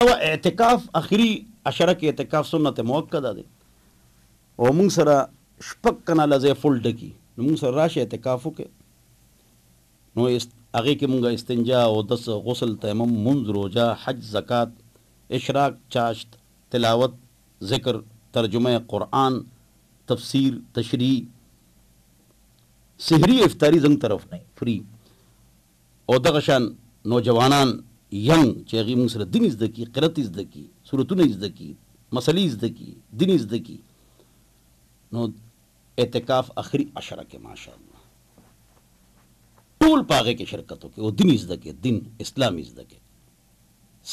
اعتکاف اخری عشره کې اعتکاف سنت موکده ده او موږ سره شپږ کناله ځای فل ډکي نو موږ سره راشه اعتکاف وکړي نو هغې کې موږ استنجا او دس غسل تیمم منځ روجه حج زکات اشراق چاشت تلاوت ذکر ترجمه قرآن تفسیر تشریح سحری افطاری زنګ طرف نه فری او دغه شان نوجوانان ینګ چې هغې موږ سره دین زده کي قرت زده کي سورتونه زده کي مسلې زده کي دین زده کي نو اعتکاف اخری عشره کې ماشاءالله ټول په هغې کې شرکت وکړي او دین زده کي دین اسلامي زده کي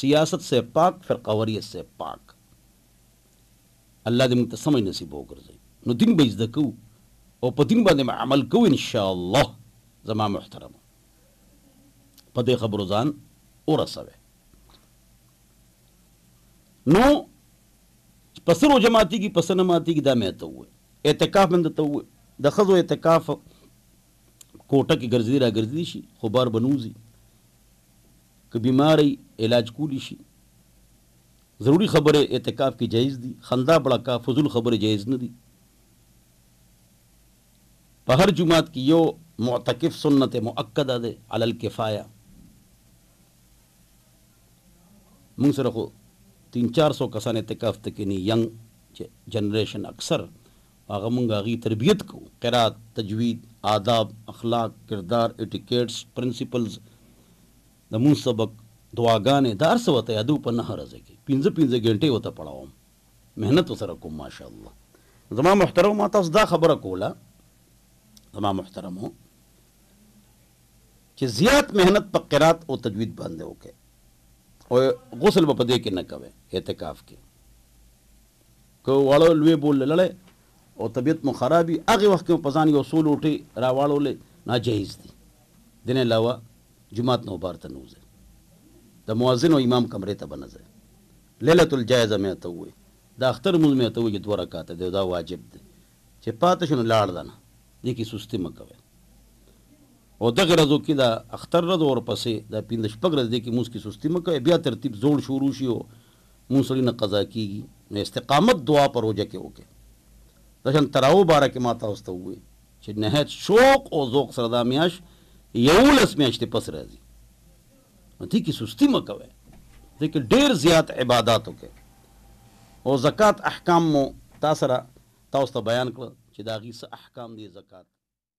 سیاست سے پاک فرقواریت سے پاک الله دې موږ ته سمج نصیب وګرځوي نو دین به زده کوو او په دین باندې عمل کوو انشاءالله زما محترم په دې خبرو ځان ورسوي نو پس روجه ماتېږي پس نه ماتېږي دا مې ته ووایي اعتکاف مې درته ووایي د ښځو اعتکاف کوټه کې ګرځېدي را ګرځېدي شي خو بار به نوځي که بیماری علاج کولی شي ضروری خبرې اعتکاف کې جایز دي خندا بړکا فضول خبرې جایز نه دي په هر جماعت کې یو معتکف سنت مؤکده ده علی الکفایه موږ سره خو 300-400 کسان اعتکاف ته کینی ینګ جنریشن اکثر هغه موږ هغې تربیت کوو قرات تجوید آداب اخلاق کردار اټیکیټس پرنسپلز د مونځ سبق دعاګانې دا هر څه ورته یادو په 9 ورځې کې 5 ګنټې ورته پړاوم محنت ورسره کوم ماشاءالله زما محترم ما تاسو دا خبره کوله زما محترمو چې زیات محنت په قرات او تجوید باندې وکړي او غسل به په دې کې نه کوئ اعتکاف کې که واړه لوی بول لړی او طبیعت مو خرابي هغې وخت کې په ځان یو څو لوټې راواړولې ناجایز دي دې نه علاوه جماعت نو بار ته نه وځئ د مؤذن او امام کمرې ته به نه ځئ لیلة الجایزه مې ته ووایي د اختر لمونځ مې ته ووایي چې 2 رکعاته دی دا واجب دی چې پاته شو نو لاړ ده نه دې کې سستي مه کوئ او دغه ورځو کې د اختر ورځ ورپسې د 5 شپږ ورځې دې کې مونځ کې سستي مه کوئ بیا ترتیب زوړ شروع شي او مونځ سړي نه قضا کېږي نو استقامت دعا په روژه کې وکړئ د شان تراو باره کې ما تاسو ته ووایي چې نهایت شوق او ذوق سره دا میاشت 11 میاشتې پس راځي نو دې کې سستي مه کوئ دې کې ډېر زیات عبادات وکړئ او زکات احکام مو تا سره تاسو ته بیان کړل چې د هغې څه احکام دي زکات